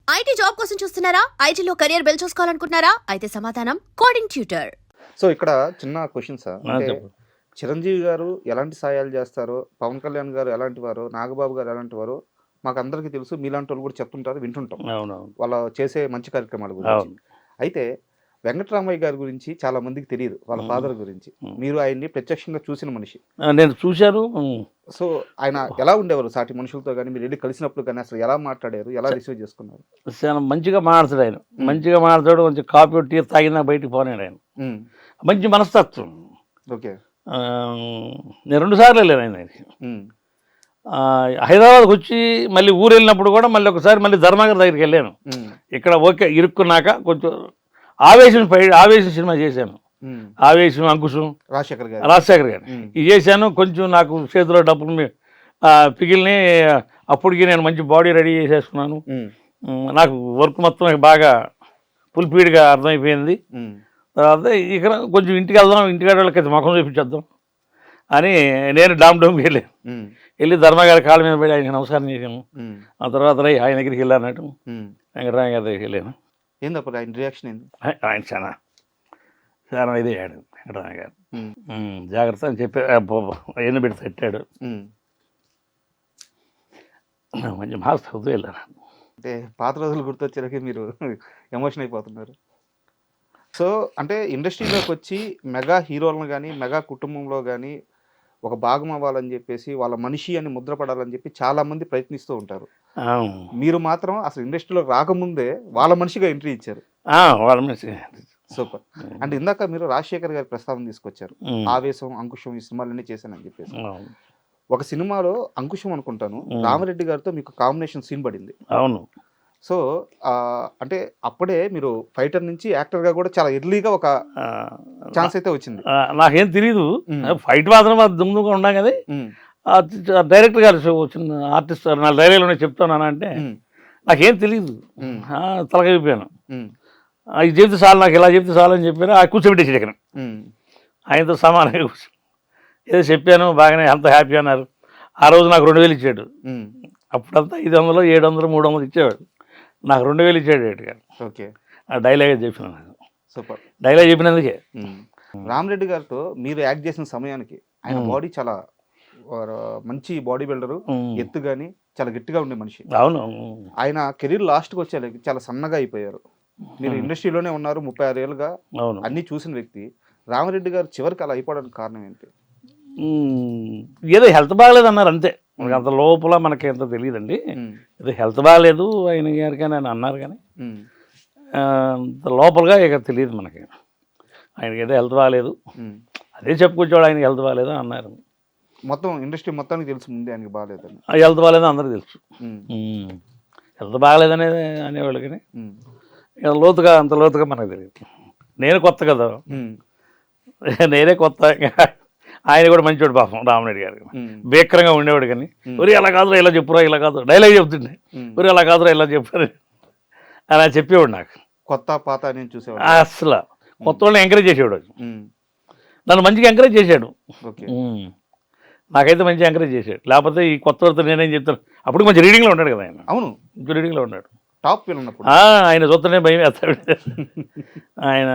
IT job కోసం చూస్తున్నారా? ఐటీలో కెరియర్ బిల్డ్ చూసుకోవాలనుకుంటున్నారా? అయితే సమాధానం కోడింగ్ ట్యూటర్. సో ఇక్కడ చిన్న క్వశ్చన్ సార్, అంటే చిరంజీవి గారు ఎలాంటి సాయాలు చేస్తారో, పవన్ కళ్యాణ్ గారు ఎలాంటి వారో, నాగబాబు గారు ఎలాంటి వారో మాకు అందరికీ తెలుసు. మీలాంటి వాళ్ళు కూడా చెప్తుంటారు, వింటుంటాం వాళ్ళ చేసే మంచి కార్యక్రమాల గురించి. అయితే వెంకటరామయ్య గారి గురించి చాలా మందికి తెలియదు, వాళ్ళ ఫాదర్ గురించి. మీరు ఆయన్ని ప్రత్యక్షంగా చూసిన మనిషి. నేను చూశాను. సో ఆయన ఎలా ఉండేవారు సాటి మనుషులతో కానీ, మీరు వెళ్ళి కలిసినప్పుడు కానీ అసలు ఎలా మాట్లాడారు, ఎలా రిసీవ్ చేసుకున్నారు? చాలా మంచిగా మాట్లాడతాడు ఆయన. మంచిగా మాట్లాడాడు. కొంచెం కాఫీ టీ తాగినా బయటికి పోనాడు ఆయన. మంచి మనస్తత్వం. ఓకే. నేను 2 సార్లు వెళ్ళాను ఆయన. హైదరాబాద్కి వచ్చి మళ్ళీ ఊరు వెళ్ళినప్పుడు కూడా మళ్ళీ ఒకసారి మళ్ళీ ధర్మగారి దగ్గరికి వెళ్ళాను. ఇక్కడ ఓకే ఇరుక్కున్నాక కొంచెం ఆవేశం సినిమా చేశాను. ఆవేశం, అంకుశం, రాజశేఖర్ గారు ఇది చేశాను. కొంచెం నాకు చేతిలో డబ్బులు పిగిలిని అప్పటికి నేను మంచి బాడీ రెడీ చేసేసుకున్నాను. నాకు వర్క్ మొత్తం బాగా ఫుల్ఫీడ్గా అర్థమైపోయింది. తర్వాత ఇక్కడ కొంచెం ఇంటికి వెళ్దాం, ఇంటికాడ వాళ్ళకి ముఖం చూపించేద్దాం అని నేను డామ్కి వెళ్ళి ధర్మగారి కాళ్ళ మీద పడి ఆయనకి నమస్కారం చేశాను. ఆ తర్వాత ఆయన దగ్గరికి వెళ్ళానట్టు వెంకటరామ గారి దగ్గరికి వెళ్ళాను. ఏందప్పుడు ఆయన రియాక్షన్ ఏంది? ఆయన చాలా ఇది అయ్యాడు వెంకటరామ గారు. జాగ్రత్త అని చెప్పి ఎన్ని పెట్టి తట్టాడు. మంచి మార్క్స్ అవుతూ వెళ్ళాను. అంటే పాత రోజులు గుర్తొచ్చేసరికి మీరు ఎమోషన్ అయిపోతున్నారు. సో అంటే ఇండస్ట్రీలోకి వచ్చి మెగా హీరోలను కానీ, మెగా కుటుంబంలో కానీ ఒక భాగం అవ్వాలని చెప్పేసి, వాళ్ళ మనిషి అని ముద్రపడాలని చెప్పి చాలామంది ప్రయత్నిస్తూ ఉంటారు. మీరు మాత్రం అసలు ఇండస్ట్రీలోకి రాకముందే వాళ్ళ మనిషిగా ఎంట్రీ ఇచ్చారు. వాళ్ళ మనిషి సూపర్. అంటే ఇందాక మీరు రాజశేఖర్ గారి ప్రస్తావన తీసుకొచ్చారు. ఆవేశం, అంకుశం ఈ సినిమాలన్నీ చేశానని చెప్పేసి. ఒక సినిమాలో అంకుశం అనుకుంటాను, రామిరెడ్డి గారితో మీకు కాంబినేషన్ సీన్ పడింది. అవును. సో అంటే అప్పుడే మీరు ఫైటర్ నుంచి యాక్టర్గా కూడా చాలా ఎర్లీగా ఒక ఛాన్స్ అయితే వచ్చింది. నాకేం తెలీదు, ఫైట్ మాత్రం దుమ్ముగా ఉన్నా కదా. డైరెక్టర్ గారు వచ్చిన ఆర్టిస్ట్ నా డైరీలోనే చెప్తాను అంటే నాకేం తెలీదు, తలకైపోయాను. ఇది చెప్తే చాలు, నాకు ఇలా చెప్తే చాలు అని చెప్పాను. ఆ కూర్చోబెట్టేసి ఇక్కడ ఆయనతో సమానంగా కూర్చో ఏదో చెప్పాను, బాగానే అంత హ్యాపీ అన్నారు. ఆ రోజు నాకు 2000 ఇచ్చాడు. అప్పుడంతా 500, 700, 300 ఇచ్చేవాడు. నాకు 2000 ఇచ్చాడు గారు. ఓకే. ఆ డైలాగే చెప్పిన నాకు. సూపర్. డైలాగ్ చెప్పినందుకే. రామిరెడ్డి గారితో మీరు యాక్ట్ చేసిన సమయానికి ఆయన బాడీ చాలా మంచి బాడీ బిల్డరు, ఎత్తు కానీ చాలా గట్టిగా ఉండే మనిషి. అవును. ఆయన కెరీర్ లాస్ట్కి వచ్చే చాలా సన్నగా అయిపోయారు. మీరు ఇండస్ట్రీలోనే ఉన్నారు 36 ఏళ్ళుగా, అన్నీ చూసిన వ్యక్తి. రామిరెడ్డి గారు చివరికి అలా అయిపోవడానికి కారణం ఏంటి? ఏదో హెల్త్ బాగలేదు అన్నారు అంతే. అంత లోపల మనకి ఎంత తెలియదండి. ఏదో హెల్త్ బాగలేదు ఆయన గారికి అని ఆయన అన్నారు, కానీ అంత లోపలగా ఇక తెలియదు మనకి. ఆయనకి ఏదో హెల్త్ బాగలేదు, అదే చెప్పుకొచ్చేవాడు ఆయనకి హెల్త్ బాగలేదు అన్నారు. మొత్తం ఇండస్ట్రీ మొత్తానికి తెలుసు ముందే ఆయనకి బాగాలేదని. హెల్త్ బాగాలేదు అందరికీ తెలుసు. హెల్త్ బాగలేదనేది అనేవాళ్ళు, కానీ అంత లోతుగా మనకు తెలియదు. నేను కొత్త కదా, నేనే కొత్త. ఆయన కూడా మంచివాడు పాపం రామిరెడ్డి గారికి, భీకరంగా ఉండేవాడు. కానీ ఒరి అలా కాదురా ఇలా చెప్పురా, ఇలా కాదు డైలాగ్ చెప్తుండే, ఒరి అలా కాదురా ఇలా చెప్పారు అలా చెప్పేవాడు. నాకు కొత్త పాత నేను చూసేవాడు. అసలు కొత్త వాళ్ళని ఎంకరేజ్ చేసేవాడు. నన్ను మంచిగా ఎంకరేజ్ చేశాడు. నాకైతే మంచిగా ఎంకరేజ్ చేశాడు. లేకపోతే ఈ కొత్త వాళ్ళతో నేనేం చెప్తాను. అప్పుడు మంచి రీడింగ్లో ఉన్నాడు కదా ఆయన. అవును, మంచి రీడింగ్లో ఉన్నాడు. టాప్ ఉన్నప్పుడు ఆయన చూస్తూనే భయం వేస్తాడు. ఆయన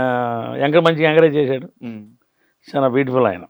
మంచిగా ఎంకరేజ్ చేశాడు. చాలా బ్యూటిఫుల్ ఆయన.